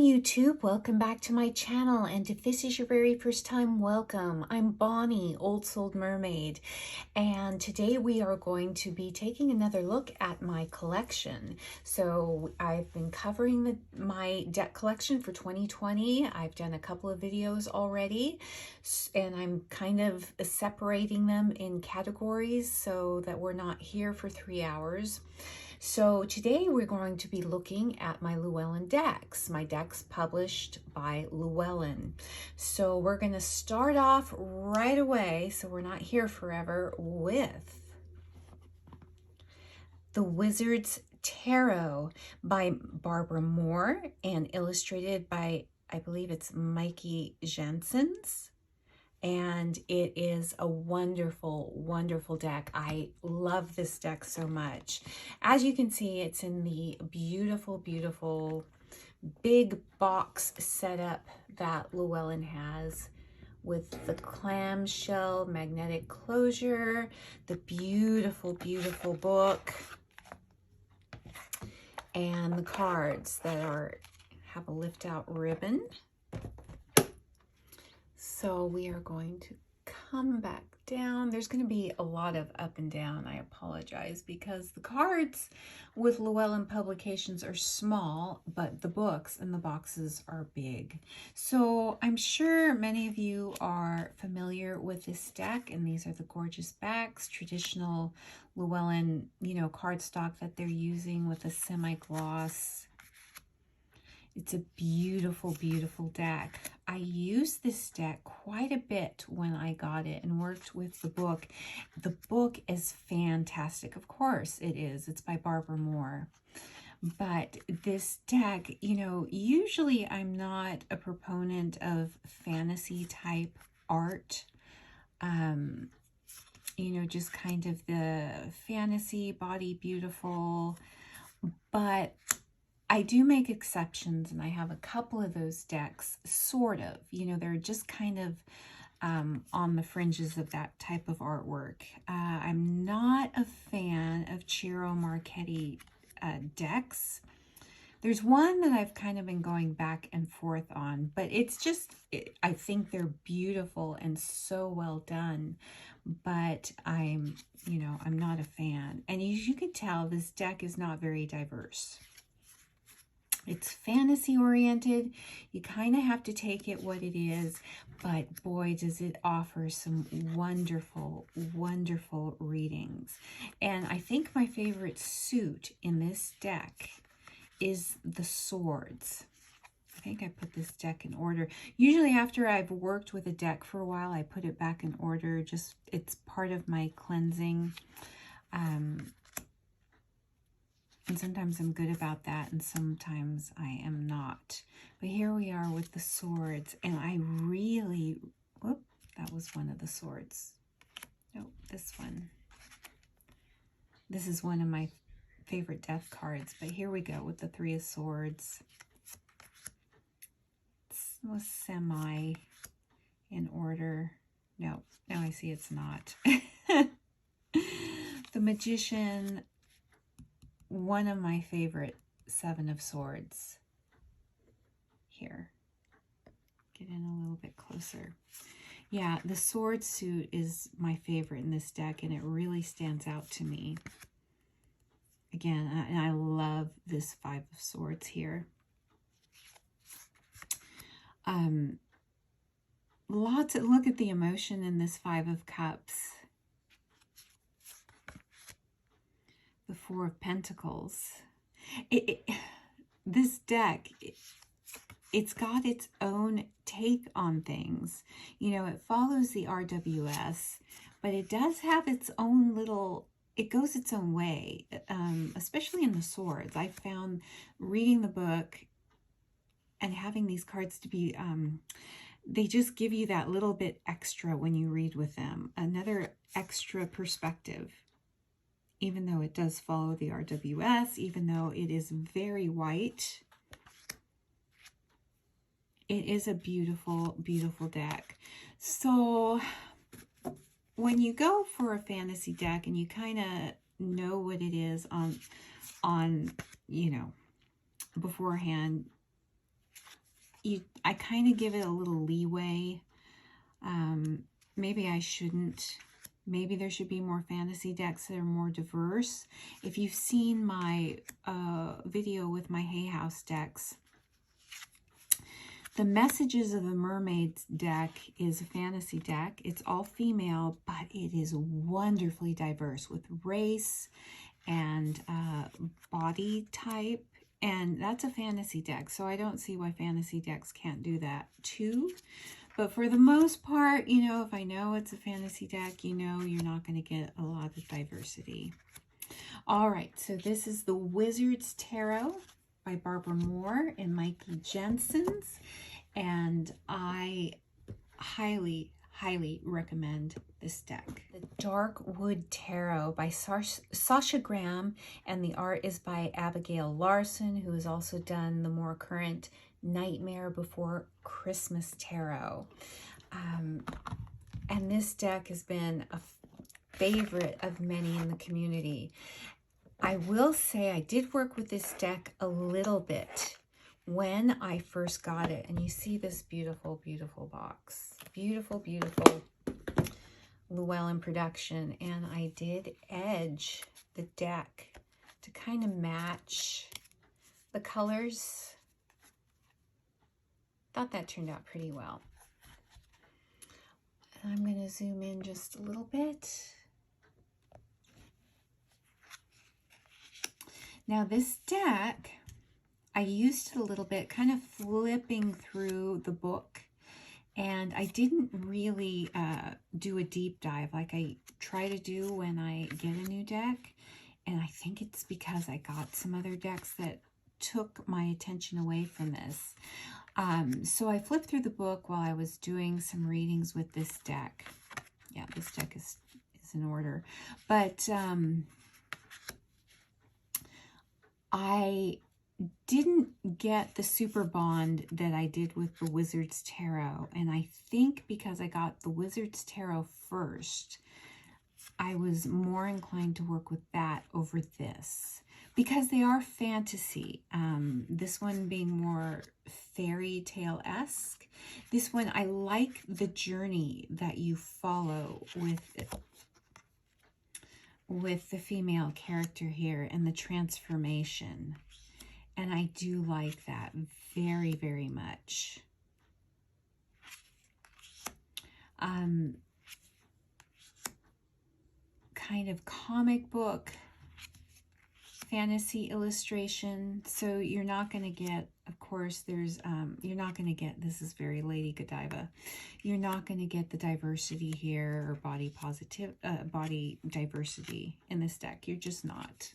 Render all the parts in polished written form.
YouTube, welcome back to my channel, and if this is your very first time, welcome. I'm Bonnie, Old Souled Mermaid, and today we are going to be taking another look at my collection. So I've been covering my deck collection for 2020. I've done a couple of videos already, and I'm kind of separating them in categories so that we're not here for 3 hours. So today we're going to be looking at my LLewellyn decks, my decks published by LLewellyn. So we're going to start off right away, so we're not here forever, with The Wizard's Tarot by Barbara Moore and illustrated by, I believe it's Maggie Jensen's. And it is a wonderful, wonderful deck. I love this deck so much. As you can see, it's in the beautiful, beautiful big box setup that LLewellyn has, with the clamshell magnetic closure, the beautiful, beautiful book, and the cards that have a lift out ribbon. So we are going to come back down. There's going to be a lot of up and down. I apologize, because the cards with LLewellyn publications are small, but the books and the boxes are big. So I'm sure many of you are familiar with this deck, and these are the gorgeous backs, traditional LLewellyn, cardstock that they're using with a semi-gloss. It's a beautiful, beautiful deck. I used this deck quite a bit when I got it and worked with the book. The book is fantastic. Of course it is. It's by Barbara Moore. But this deck, usually I'm not a proponent of fantasy type art. Just kind of the fantasy, body beautiful. But I do make exceptions, and I have a couple of those decks, sort of. They're just kind of on the fringes of that type of artwork. I'm not a fan of Ciro Marchetti decks. There's one that I've kind of been going back and forth on, but I think they're beautiful and so well done, but I'm not a fan. And as you can tell, this deck is not very diverse. It's fantasy oriented. You kind of have to take it what it is, but boy, does it offer some wonderful, wonderful readings. And I think my favorite suit in this deck is the swords. I think I put this deck in order. Usually after I've worked with a deck for a while, I put it back in order. It's part of my cleansing. And sometimes I'm good about that, and sometimes I am not. But here we are with the swords, and I really, whoop, that was one of the swords. No, this one. This is one of my favorite death cards, but here we go with the Three of Swords. It was semi in order. No, now I see it's not. The Magician. One of my favorite Seven of Swords. Here. Get in a little bit closer. Yeah, the sword suit is my favorite in this deck, and it really stands out to me. Again, and I love this Five of Swords here. Look at the emotion in this Five of Cups. The Four of Pentacles. This deck, it's got its own take on things. It follows the RWS, but it does have its own little, it goes its own way, especially in the swords. I found reading the book and having these cards to be, they just give you that little bit extra when you read with them, another extra perspective. Even though it does follow the RWS, even though it is very white, it is a beautiful, beautiful deck. So when you go for a fantasy deck and you kind of know what it is on beforehand, I kind of give it a little leeway. Maybe I shouldn't. Maybe there should be more fantasy decks that are more diverse. If you've seen my video with my Hay House decks, the Messages of the Mermaids deck is a fantasy deck. It's all female, but it is wonderfully diverse with race and body type. And that's a fantasy deck, so I don't see why fantasy decks can't do that too. But for the most part, you know, if I know it's a fantasy deck, you know you're not going to get a lot of diversity. All right, so this is the Wizard's Tarot by Barbara Moore and Mikey Jensen's. And I highly, highly recommend this deck. The Dark Wood Tarot by Sasha Graham, and the art is by Abigail Larson, who has also done the more current Nightmare Before Christmas Tarot. And this deck has been a favorite of many in the community. I will say I did work with this deck a little bit when I first got it. And you see this beautiful, beautiful box. Beautiful, beautiful LLewellyn production. And I did edge the deck to kind of match the colors. Thought that turned out pretty well. And I'm going to zoom in just a little bit. Now this deck, I used it a little bit, kind of flipping through the book, and I didn't really do a deep dive like I try to do when I get a new deck. And I think it's because I got some other decks that took my attention away from this. So I flipped through the book while I was doing some readings with this deck. Yeah, this deck is in order. But I didn't get the super bond that I did with the Wizard's Tarot. And I think because I got the Wizard's Tarot first, I was more inclined to work with that over this. Because they are fantasy. This one being more fairy tale-esque. This one, I like the journey that you follow with the female character here and the transformation. And I do like that very, very much. Kind of comic book fantasy illustration. So you're not going to get, of course, there's, you're not going to get, this is very Lady Godiva. You're not going to get the diversity here or body diversity in this deck. You're just not.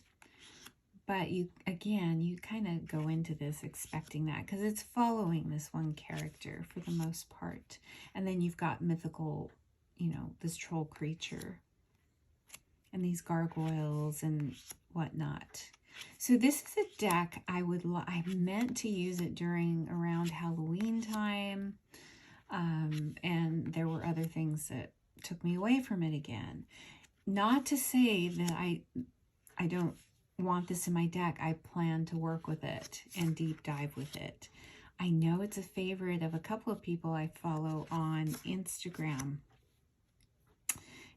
But you, again, you kind of go into this expecting that because it's following this one character for the most part. And then you've got mythical, you know, this troll creature and these gargoyles and whatnot. So this is a deck I meant to use it around Halloween time. And there were other things that took me away from it again. Not to say that I don't want this in my deck. I plan to work with it and deep dive with it. I know it's a favorite of a couple of people I follow on Instagram.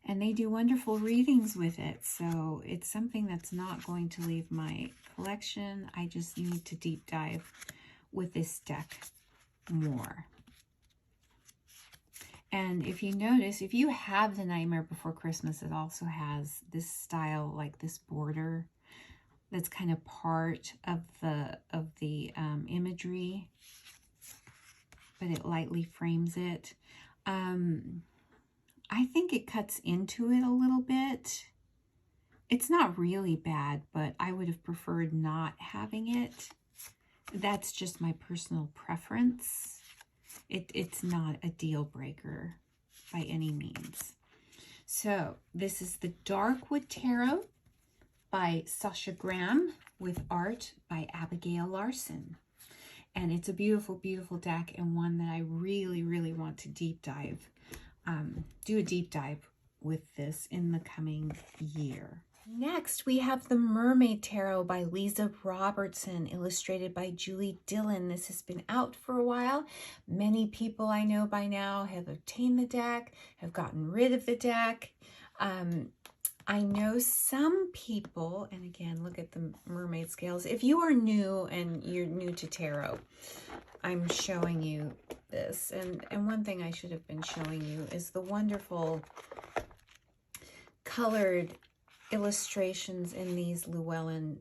And they do wonderful readings with it. So it's something that's not going to leave my collection. I just need to deep dive with this deck more. And if you notice, if you have the Nightmare Before Christmas, it also has this style, like this border that's kind of part of the imagery, but it lightly frames it. I think it cuts into it a little bit. It's not really bad, but I would have preferred not having it. That's just my personal preference. It's not a deal breaker by any means. So this is the Darkwood Tarot by Sasha Graham with art by Abigail Larson. And it's a beautiful, beautiful deck and one that I really, really want to deep dive. Do a deep dive with this in the coming year. Next, we have the Mermaid Tarot by Lisa Robertson, illustrated by Julie Dillon. This has been out for a while. Many people I know by now have obtained the deck, have gotten rid of the deck. I know some people, and again, look at the mermaid scales. If you are new and you're new to tarot, I'm showing you this. And one thing I should have been showing you is the wonderful colored illustrations in these LLewellyn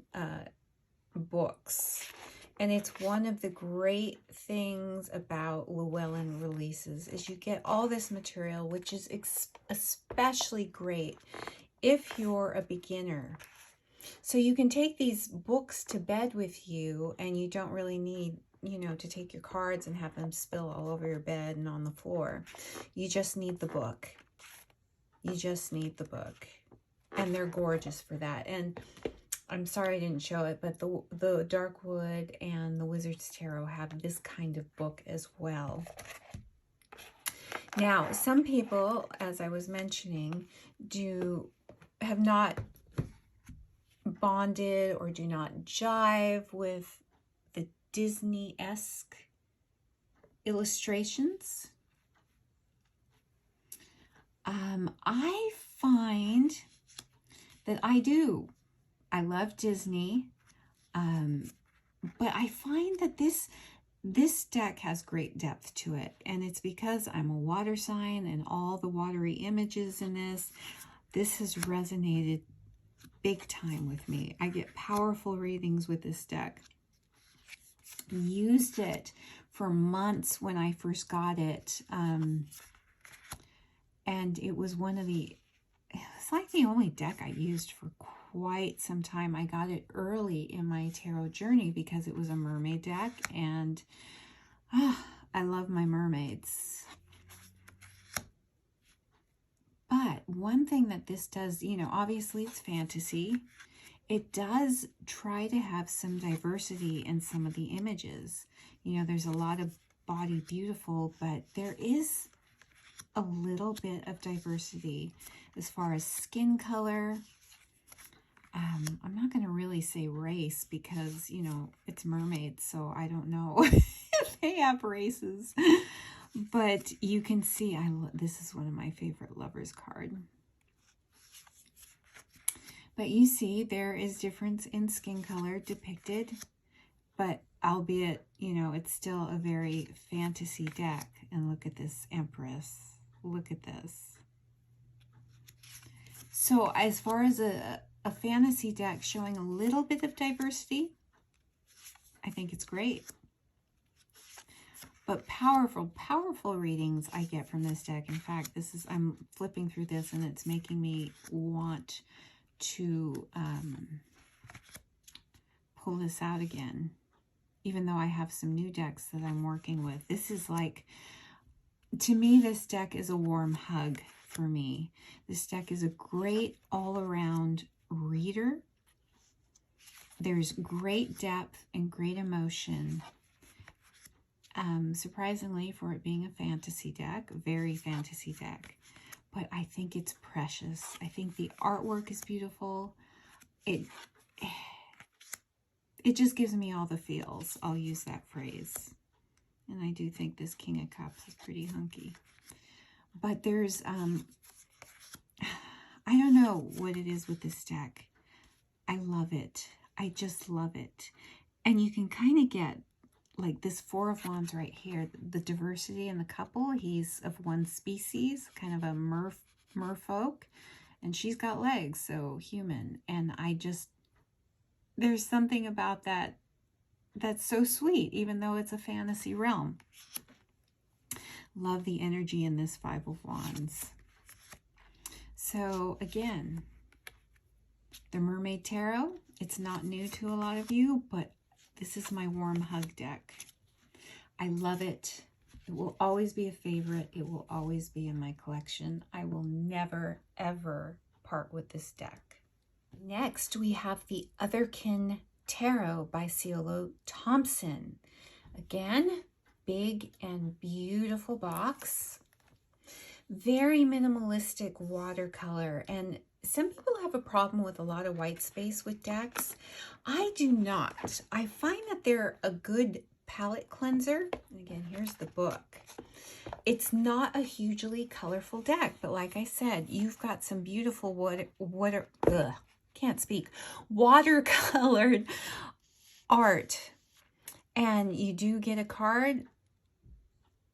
books. And it's one of the great things about LLewellyn releases is you get all this material, which is especially great if you're a beginner. So you can take these books to bed with you, and you don't really need, you know, to take your cards and have them spill all over your bed and on the floor. You just need the book. You just need the book. And they're gorgeous for that. And I'm sorry I didn't show it, but the Darkwood and the Wizard's Tarot have this kind of book as well. Now, some people, as I was mentioning, have not bonded or do not jive with the Disney-esque illustrations. I find that I do. I love Disney, but I find that this deck has great depth to it, and it's because I'm a water sign and all the watery images in this has resonated big time with me. I get powerful readings with this deck. Used it for months when I first got it, and it was like the only deck I used for quite some time. I got it early in my tarot journey because it was a mermaid deck, and I love my mermaids. But one thing that this does, you know, obviously it's fantasy. It does try to have some diversity in some of the images. You know, there's a lot of body beautiful, but there is a little bit of diversity as far as skin color. I'm not going to really say race because, you know, it's mermaids, so I don't know if they have races. But you can see, this is one of my favorite lovers card. But you see, there is difference in skin color depicted, but albeit, you know, it's still a very fantasy deck. And look at this Empress. Look at this. So as far as a fantasy deck showing a little bit of diversity, I think it's great. But powerful, powerful readings I get from this deck. In fact, I'm flipping through this and it's making me want to pull this out again, even though I have some new decks that I'm working with. This is like, to me, this deck is a warm hug for me. This deck is a great all-around reader. There's great depth and great emotion. Surprisingly, for it being a fantasy deck, very fantasy deck, but I think it's precious. I think the artwork is beautiful. It just gives me all the feels. I'll use that phrase. And I do think this King of Cups is pretty hunky. But there's, I don't know what it is with this deck. I love it. I just love it. And you can kind of get, like this Four of Wands right here, the diversity in the couple. He's of one species, kind of a merfolk, and she's got legs, so human. And there's something about that that's so sweet, even though it's a fantasy realm. Love the energy in this Five of Wands. So again, the Mermaid Tarot, it's not new to a lot of you, but this is my warm hug deck. I love it. It will always be a favorite. It will always be in my collection. I will never, ever part with this deck. Next, we have the Otherkin Tarot by Cielo Thompson. Again, big and beautiful box. Very minimalistic watercolor. And some people have a problem with a lot of white space with decks. I do not. I find that they're a good palette cleanser. And again, here's the book. It's not a hugely colorful deck, but like I said, you've got some beautiful watercolored art. And you do get a card.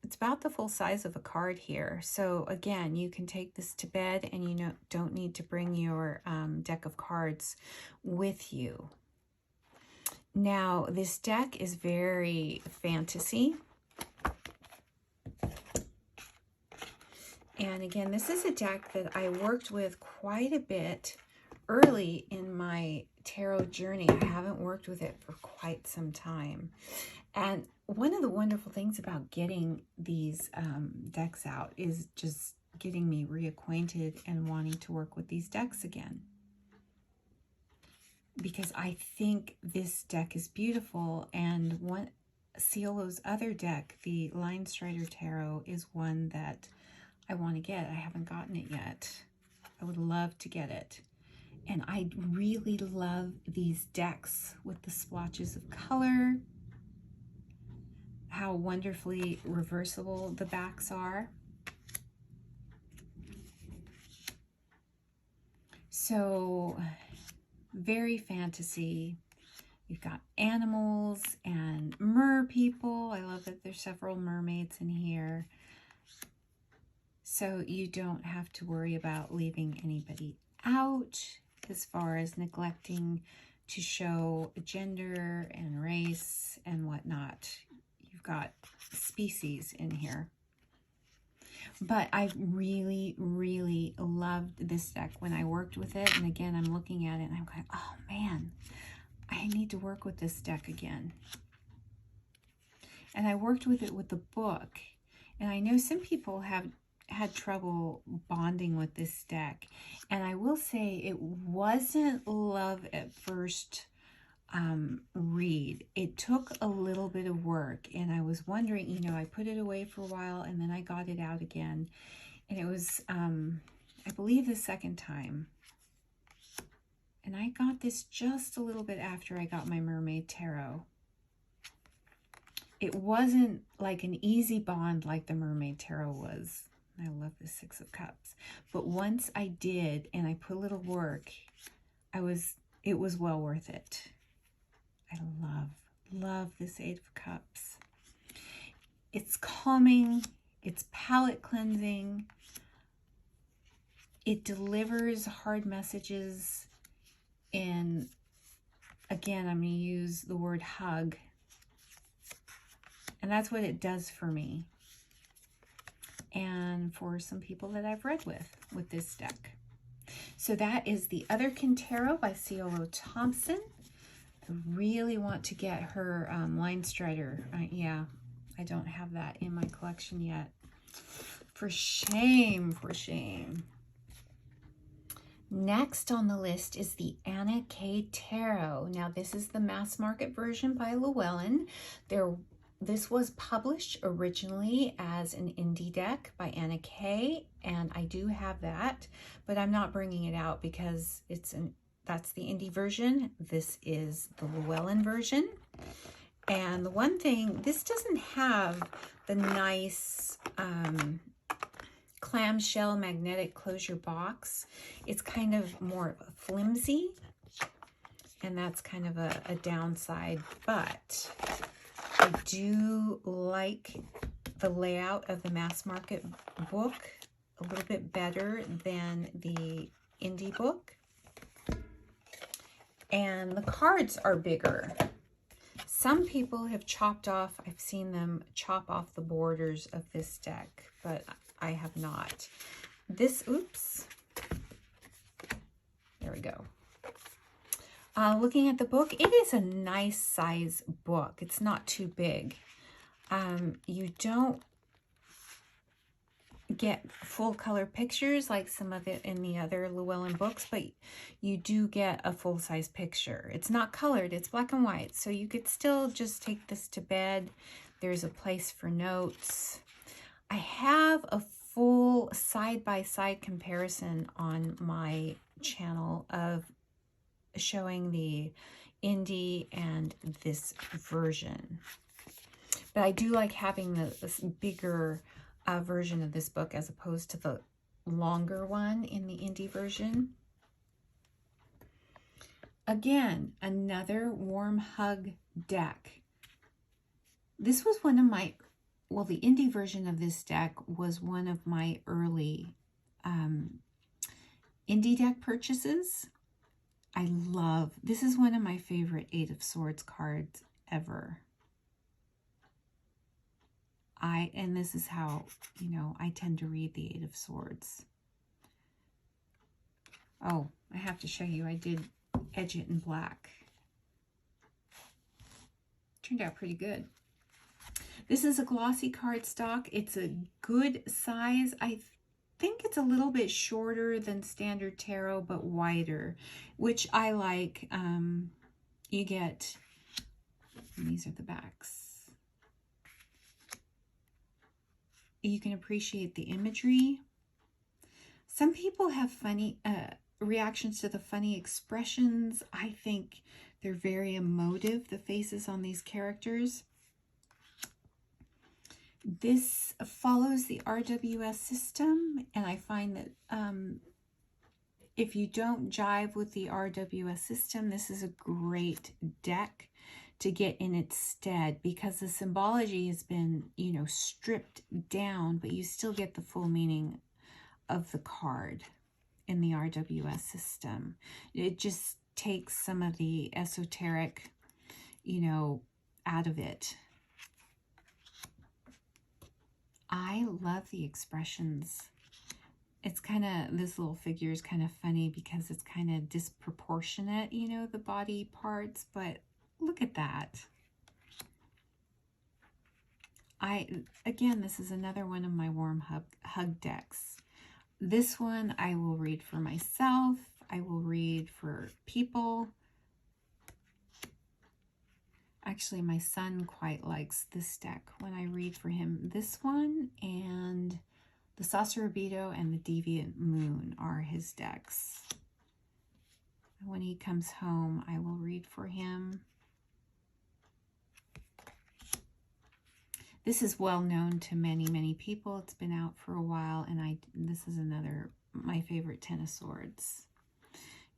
It's about the full size of a card here. So again, you can take this to bed and you don't need to bring your deck of cards with you. Now, this deck is very fantasy. And again, this is a deck that I worked with quite a bit early in my tarot journey. I haven't worked with it for quite some time. And one of the wonderful things about getting these decks out is just getting me reacquainted and wanting to work with these decks again. Because I think this deck is beautiful, and Ciolo's other deck, the Line Strider Tarot, is one that I want to get. I haven't gotten it yet. I would love to get it. And I really love these decks with the splotches of color, how wonderfully reversible the backs are. So very fantasy. You've got animals and mer people. I love that there's several mermaids in here. So you don't have to worry about leaving anybody out as far as neglecting to show gender and race and whatnot. You've got species in here. But I really, really loved this deck when I worked with it. And again, I'm looking at it and I'm going, oh man, I need to work with this deck again. And I worked with it with the book. And I know some people have had trouble bonding with this deck. And I will say it wasn't love at first read. It took a little bit of work, and I was wondering, you know, I put it away for a while and then I got it out again, and it was I believe the second time, and I got this just a little bit after I got my Mermaid Tarot. It wasn't like an easy bond like the Mermaid Tarot was. I love the Six of Cups, but once I did and I put a little work, it was well worth it. I love this Eight of Cups. It's calming, it's palette cleansing, it delivers hard messages in, again, I'm going to use the word hug, and that's what it does for me and for some people that I've read with this deck. So that is The Otherkin Tarot by Ciolo Thompson. I really want to get her Line Strider. Yeah, I don't have that in my collection yet. For shame, for shame. Next on the list is the Anna K Tarot. Now, this is the mass market version by LLewellyn. This was published originally as an indie deck by Anna K, and I do have that, but I'm not bringing it out because that's the indie version. This is the LLewellyn version. And the one thing, this doesn't have the nice clamshell magnetic closure box. It's kind of more flimsy, and that's kind of a downside, but I do like the layout of the mass market book a little bit better than the indie book. And the cards are bigger. Some people have chopped off, I've seen them chop off the borders of this deck, but I have not. Oops. There we go. Looking at the book, it is a nice size book. It's not too big. You don't get full color pictures like some of it in the other LLewellyn books, but you do get a full size picture. It's not colored, it's black and white, so you could still just take this to bed. There's a place for notes. I have a full side-by-side comparison on my channel of showing the indie and this version. But I do like having this bigger version of this book as opposed to the longer one in the indie version. Again, another warm hug deck. This was one of my, well, the indie version of this deck was one of my early indie deck purchases. I love, this is one of my favorite Eight of Swords cards ever. And this is how, you know, I tend to read the Eight of Swords. Oh, I have to show you, I did edge it in black. Turned out pretty good. This is a glossy cardstock. It's a good size. I think it's a little bit shorter than standard tarot, but wider, which I like. You get, and these are the backs. You can appreciate the imagery. Some people have funny reactions to the funny expressions. I think they're very emotive, the faces on these characters. This follows the RWS system, and I find that if you don't jive with the RWS system, this is a great deck to get in its stead, because the symbology has been, you know, stripped down, but you still get the full meaning of the card in the RWS system. It just takes some of the esoteric, you know, out of it. I love the expressions. It's kind of, this little figure is kind of funny because it's kind of disproportionate, you know, the body parts, but look at that. Again, this is another one of my warm hug decks. This one I will read for myself. I will read for people. Actually, my son quite likes this deck when I read for him. This one and the Sacerobito and the Deviant Moon are his decks. When he comes home, I will read for him. This is well known to many, many people. It's been out for a while, and this is another, my favorite Ten of Swords.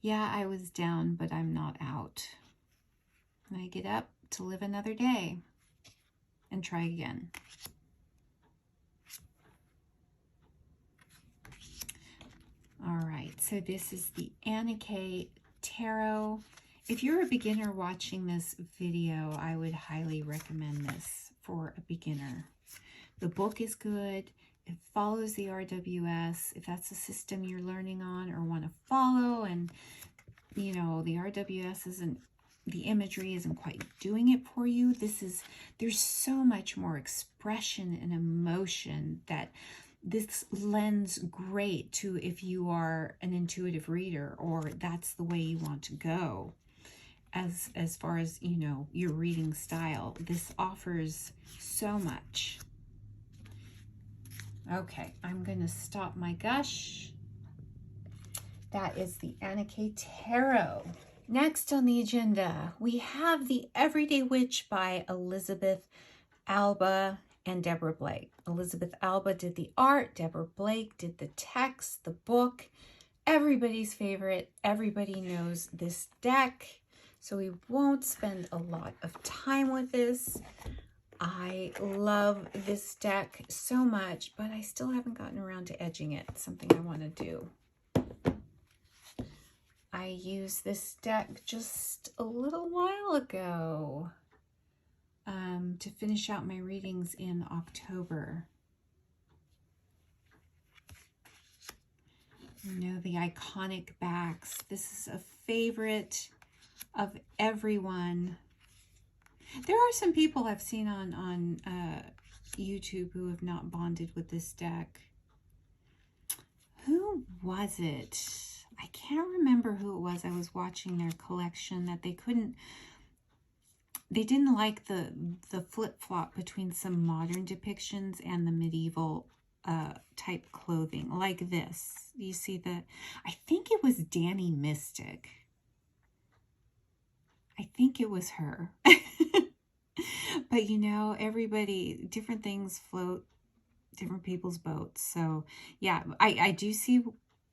Yeah, I was down, but I'm not out. And I get up to live another day and try again. All right, so this is the Untitled Tarot. If you're a beginner watching this video, I would highly recommend this for a beginner. The book is good. It follows the RWS. If that's a system you're learning on or want to follow, and you know, the RWS isn't, the imagery isn't quite doing it for you, there's so much more expression and emotion that this lends great to if you are an intuitive reader, or that's the way you want to go as far as, you know, your reading style. This offers so much. Okay, I'm going to stop my gush. That is the Untitled Tarot. Next on the agenda, we have The Everyday Witch by Elizabeth Alba and Deborah Blake. Elizabeth Alba did the art, Deborah Blake did the text, the book. Everybody's favorite. Everybody knows this deck, so we won't spend a lot of time with this. I love this deck so much, but I still haven't gotten around to edging it. It's something I want to do. I used this deck just a little while ago to finish out my readings in October. You know, the iconic backs. This is a favorite of everyone. There are some people I've seen on YouTube who have not bonded with this deck. Who was it? I can't remember who it was. I was watching their collection that they didn't like the flip-flop between some modern depictions and the medieval type clothing like this. You see the, I think it was Danny Mystic. I think it was her. But you know, everybody, different things float different people's boats. So yeah, I do see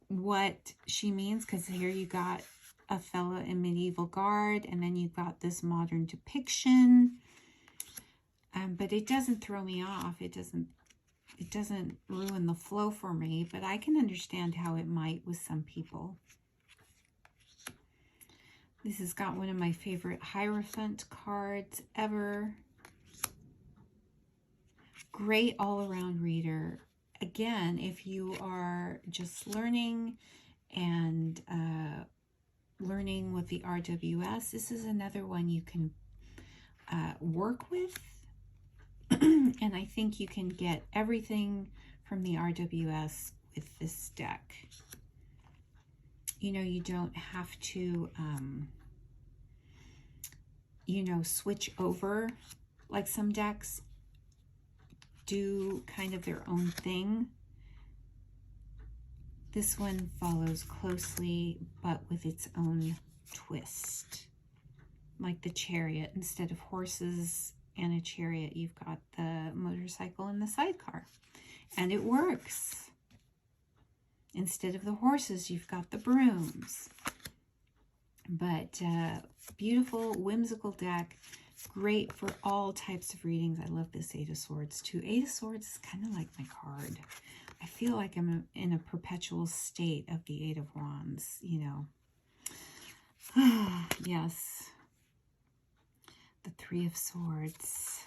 what she means, because here you got a fella in medieval guard, and then you've got this modern depiction. But it doesn't throw me off. It doesn't ruin the flow for me, but I can understand how it might with some people. This has got one of my favorite Hierophant cards ever. Great all-around reader. Again, if you are just learning and learning with the RWS, this is another one you can work with. And I think you can get everything from the RWS with this deck. You know, you don't have to, you know, switch over like some decks do kind of their own thing. This one follows closely, but with its own twist. Like the Chariot, instead of horses and a chariot, you've got the motorcycle and the sidecar. And it works. Instead of the horses, you've got the brooms. But beautiful, whimsical deck. Great for all types of readings. I love this Eight of Swords too. Eight of Swords is kind of like my card. I feel like I'm in a perpetual state of the Eight of Wands, you know. Yes. The Three of Swords.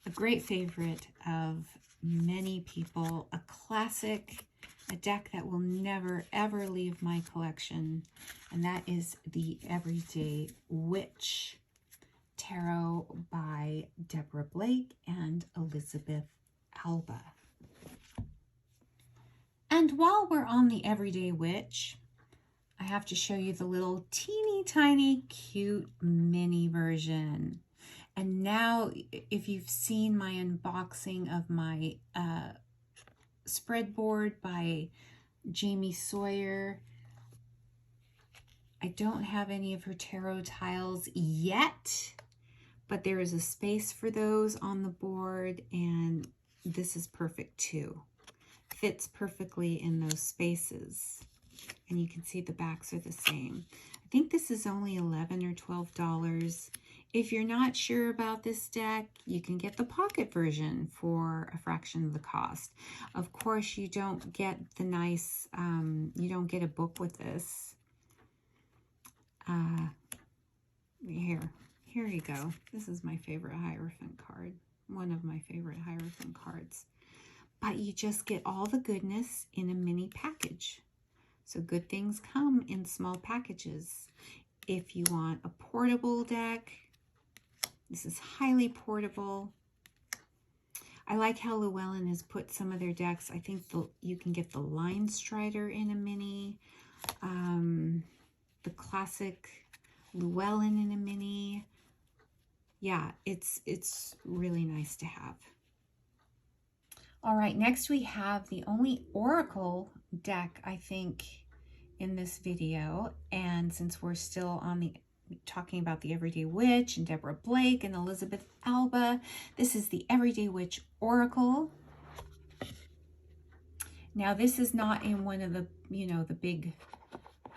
A great favorite of many people. A classic. A deck that will never, ever leave my collection. And that is the Everyday Witch Tarot by Deborah Blake and Elizabeth Alba. And while we're on the Everyday Witch, I have to show you the little teeny tiny cute mini version. And now, if you've seen my unboxing of my spreadboard by Jamie Sawyer, I don't have any of her tarot tiles yet, but there is a space for those on the board, and this is perfect too. Fits perfectly in those spaces. And you can see the backs are the same. I think this is only $11 or $12. If you're not sure about this deck, you can get the pocket version for a fraction of the cost. Of course, you don't get the nice, you don't get a book with this. Here you go. This is my favorite Hierophant card. One of my favorite Hierophant cards. But you just get all the goodness in a mini package. So good things come in small packages. If you want a portable deck, this is highly portable. I like how LLewellyn has put some of their decks. I think you can get the Line Strider in a mini. The classic LLewellyn in a mini. Yeah, it's really nice to have. All right, next we have the only Oracle deck, I think, in this video. And since we're still on talking about the Everyday Witch and Deborah Blake and Elizabeth Alba, this is the Everyday Witch Oracle. Now, this is not in one of the, you know, the big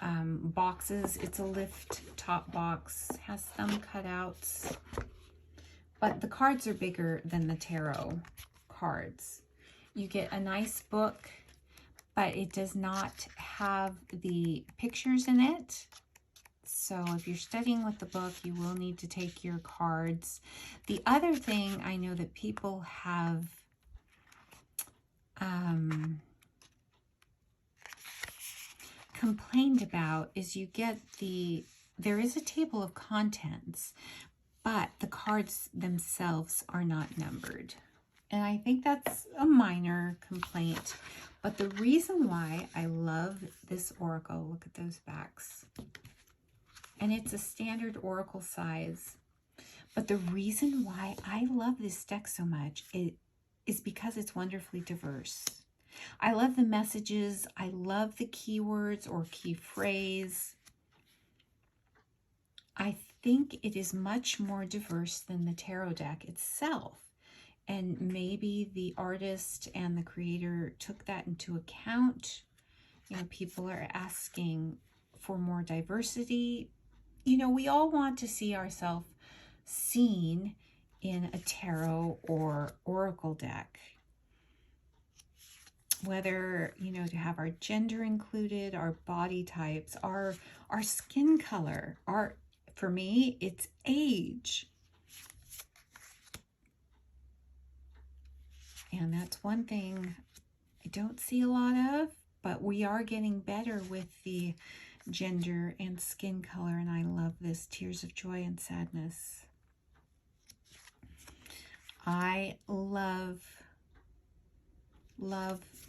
boxes. It's a lift top box, has some cutouts, but the cards are bigger than the tarot cards. You get a nice book, but it does not have the pictures in it. So if you're studying with the book, you will need to take your cards. The other thing I know that people have complained about is you get there is a table of contents, but the cards themselves are not numbered. And I think that's a minor complaint. But the reason why I love this Oracle, look at those backs. And it's a standard Oracle size. But the reason why I love this deck so much, is because it's wonderfully diverse. I love the messages. I love the keywords or key phrase. I think it is much more diverse than the tarot deck itself. And maybe the artist and the creator took that into account. You know, people are asking for more diversity. You know, we all want to see ourselves seen in a tarot or oracle deck. Whether, you know, to have our gender included, our body types, our skin color, for me, it's age. And that's one thing I don't see a lot of, but we are getting better with the gender and skin color, and I love this. Tears of joy and sadness. I love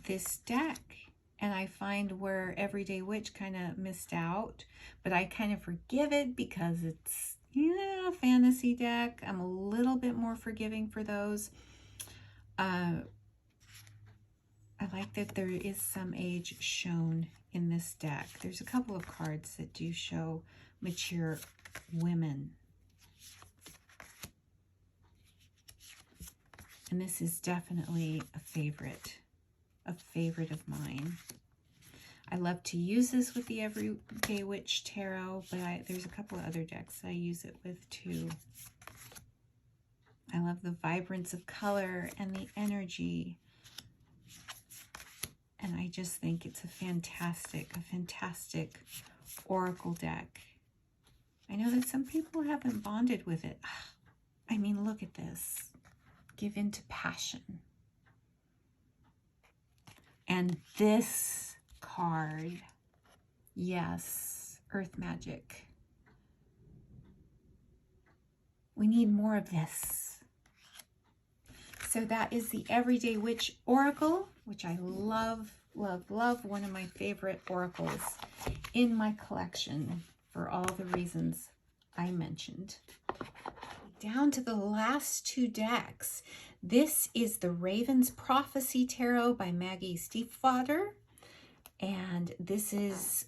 this deck, and I find where Everyday Witch kind of missed out, but I kind of forgive it because it's, yeah, a fantasy deck. I'm a little bit more forgiving for those. I like that there is some age shown in this deck. There's a couple of cards that do show mature women. And this is definitely a favorite of mine. I love to use this with the Everyday Witch Tarot, but there's a couple of other decks I use it with too. I love the vibrance of color and the energy. And I just think it's a fantastic oracle deck. I know that some people haven't bonded with it. I mean, look at this. Give into passion. And this card, yes, Earth Magic. We need more of this. So that is the Everyday Witch Oracle, which I love, love, love. One of my favorite oracles in my collection for all the reasons I mentioned. Down to the last two decks. This is the Raven's Prophecy Tarot by Maggie Stiefvater. And this is,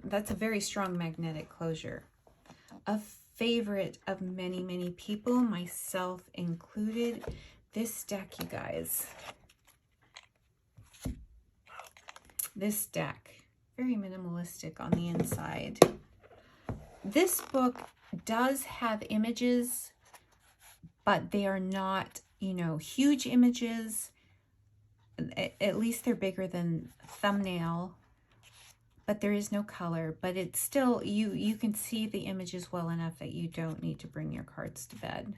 that's a very strong magnetic closure. A favorite of many, many people, myself included. This deck, you guys. This deck, very minimalistic on the inside. This book does have images, but they are not, you know, huge images. At least they're bigger than thumbnail, but there is no color. But it's still, you can see the images well enough that you don't need to bring your cards to bed.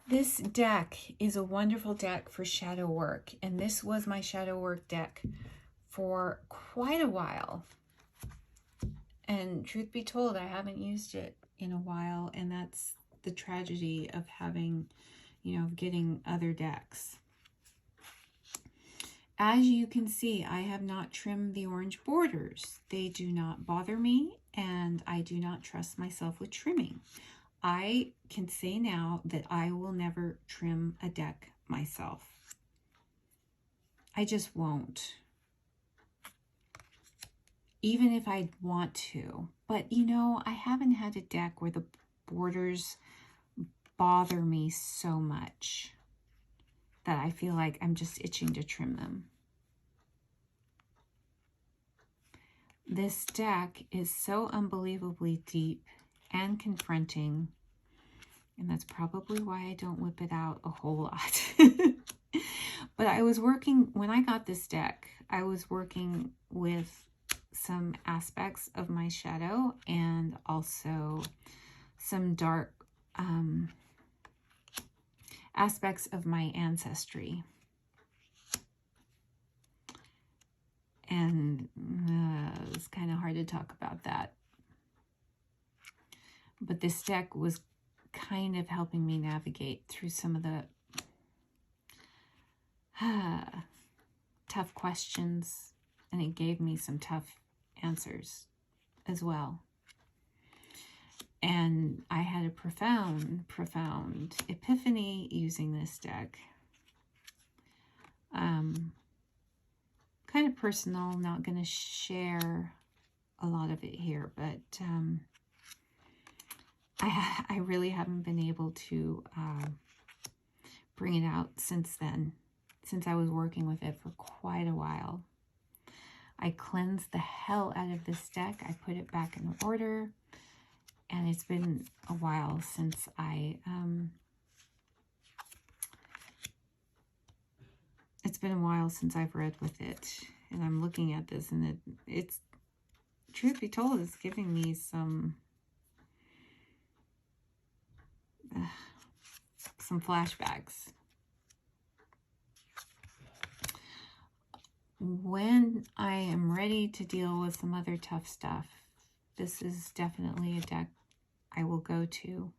This deck is a wonderful deck for shadow work, and this was my shadow work deck for quite a while. And truth be told, I haven't used it in a while, and that's the tragedy of having, you know, getting other decks. As you can see, I have not trimmed the orange borders. They do not bother me, and I do not trust myself with trimming. I can say now that I will never trim a deck myself. I just won't. Even if I want to. But, you know, I haven't had a deck where the borders bother me so much that I feel like I'm just itching to trim them. This deck is so unbelievably deep and confronting, and that's probably why I don't whip it out a whole lot. But I was working, when I got this deck, I was working with some aspects of my shadow and also some dark aspects of my ancestry. And it's kind of hard to talk about that. But this deck was kind of helping me navigate through some of the tough questions, and it gave me some tough answers as well. And I had a profound epiphany using this deck. Kind of personal, not going to share a lot of it here, but I really haven't been able to bring it out since then, since I was working with it for quite a while. I cleansed the hell out of this deck. I put it back in order, and it's been a while since I've read with it. And I'm looking at this, and it's truth be told, it's giving me some flashbacks. When I am ready to deal with some other tough stuff, this is definitely a deck I will go to.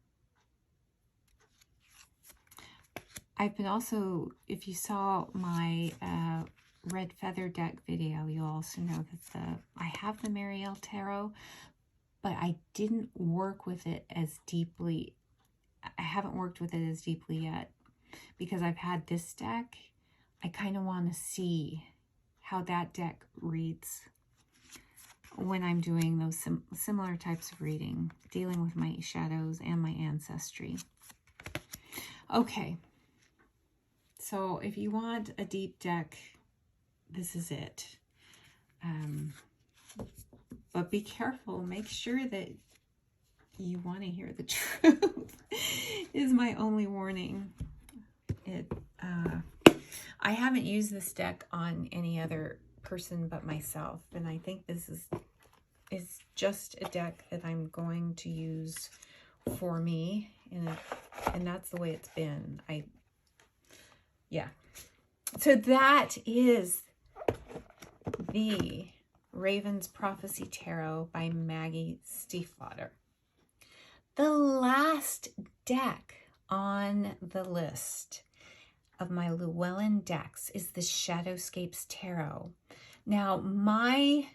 I've been also, if you saw my red feather deck video, you'll also know that I have the Mermaid Tarot, but I didn't work with it as deeply. I haven't worked with it as deeply yet because I've had this deck. I kind of want to see how that deck reads when I'm doing those similar types of reading, dealing with my shadows and my ancestry. Okay. So if you want a deep deck, this is it. But be careful. Make sure that you want to hear the truth is my only warning. I haven't used this deck on any other person but myself. And I think this is just a deck that I'm going to use for me. And that's the way it's been. Yeah. So that is the Raven's Prophecy Tarot by Maggie Stiefvater. The last deck on the list of my LLewellyn decks is the Shadowscapes Tarot. Now, my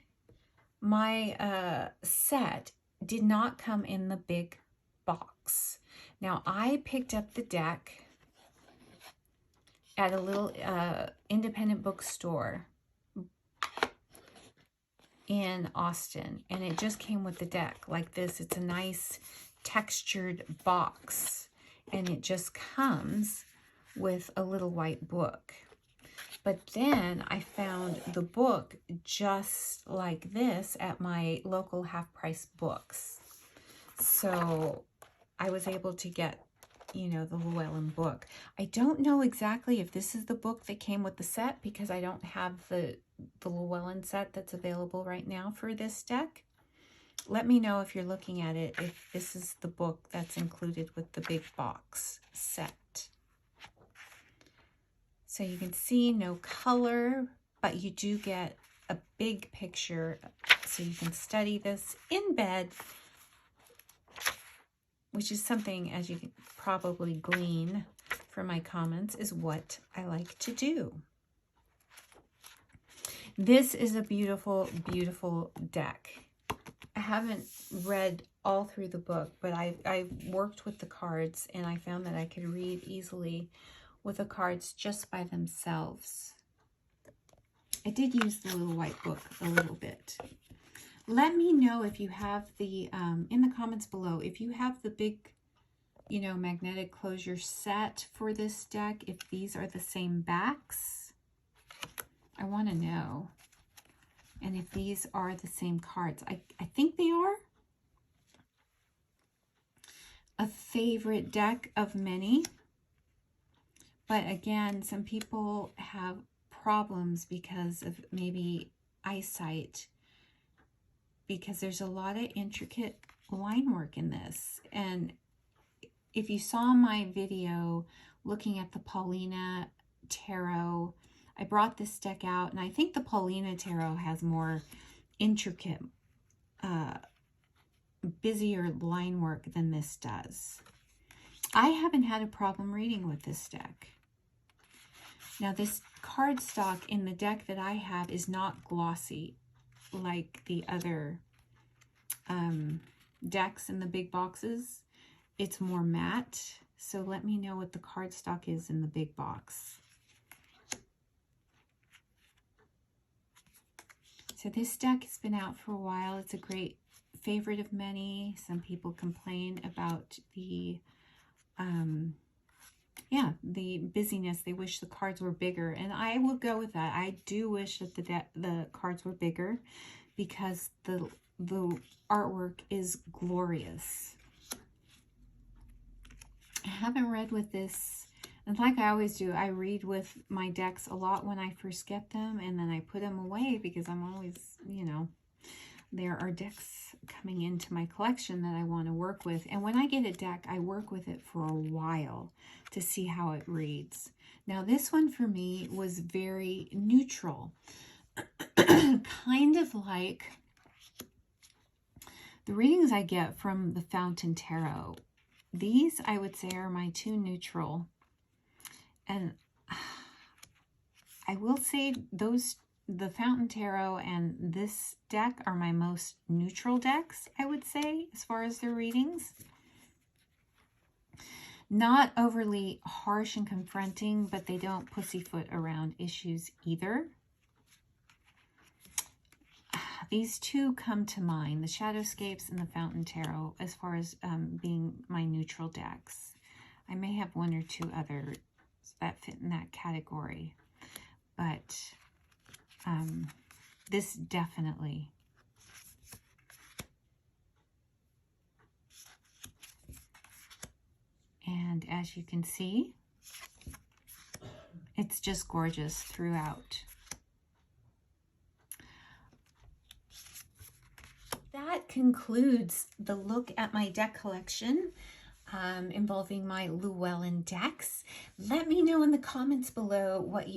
set did not come in the big box. Now, I picked up the deck at a little independent bookstore in Austin, and it just came with the deck like this. It's a nice textured box, and it just comes with a little white book. But then I found the book just like this at my local half-price books. So I was able to get, you know, the LLewellyn book. I don't know exactly if this is the book that came with the set because I don't have the LLewellyn set that's available right now for this deck. Let me know if you're looking at it, if this is the book that's included with the big box set. So you can see no color, but you do get a big picture so you can study this in bed, which is something, as you can probably glean from my comments, is what I like to do. This is a beautiful, beautiful deck. I haven't read all through the book, but I've worked with the cards, and I found that I could read easily with the cards just by themselves. I did use the little white book a little bit. Let me know if you have the, in the comments below, if you have the big, you know, magnetic closure set for this deck, if these are the same backs. I want to know. And if these are the same cards. I think they are. A favorite deck of many. But again, some people have problems because of maybe eyesight, because there's a lot of intricate line work in this. And if you saw my video looking at the Paulina Tarot, I brought this deck out, and I think the Paulina Tarot has more intricate, busier line work than this does. I haven't had a problem reading with this deck. Now, this cardstock in the deck that I have is not glossy like the other decks in the big boxes, it's more matte. So let me know what the cardstock is in the big box. So this deck has been out for a while. It's a great favorite of many. Some people complain about the the busyness. They wish the cards were bigger, and I will go with that. I do wish that the cards were bigger, because the artwork is glorious. I haven't read with this, and like I always do, I read with my decks a lot when I first get them, and then I put them away because I'm always, you know, there are decks coming into my collection that I want to work with. And when I get a deck, I work with it for a while to see how it reads. Now, this one for me was very neutral. Kind of like the readings I get from the Fountain Tarot. These, I would say, are my two neutral. And I will say the Fountain Tarot and this deck are my most neutral decks, I would say, as far as their readings. Not overly harsh and confronting, but they don't pussyfoot around issues either. These two come to mind, the Shadowscapes and the Fountain Tarot, as far as being my neutral decks. I may have one or two others that fit in that category, but this definitely. And as you can see, it's just gorgeous throughout. That concludes the look at my deck collection involving my LLewellyn decks. Let me know in the comments below what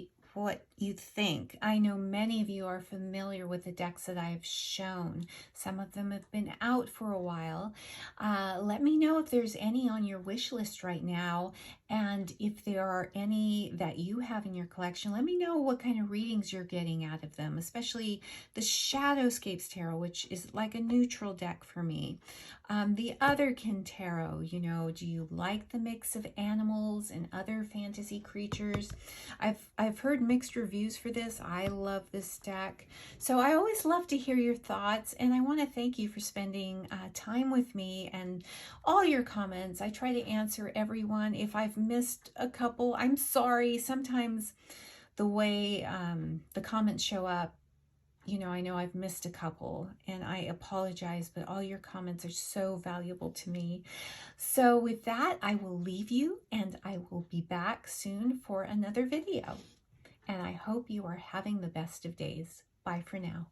you think. I know many of you are familiar with the decks that I've shown. Some of them have been out for a while. Let me know if there's any on your wish list right now, and if there are any that you have in your collection. Let me know what kind of readings you're getting out of them, especially the Shadowscapes Tarot, which is like a neutral deck for me. The Otherkin Tarot, you know, do you like the mix of animals and other fantasy creatures? I've heard mixed reviews for this. I love this deck. So I always love to hear your thoughts, and I want to thank you for spending time with me and all your comments. I try to answer everyone. If I've missed a couple, I'm sorry. Sometimes the way the comments show up, you know, I know I've missed a couple, and I apologize, but all your comments are so valuable to me. So with that, I will leave you, and I will be back soon for another video. And I hope you are having the best of days. Bye for now.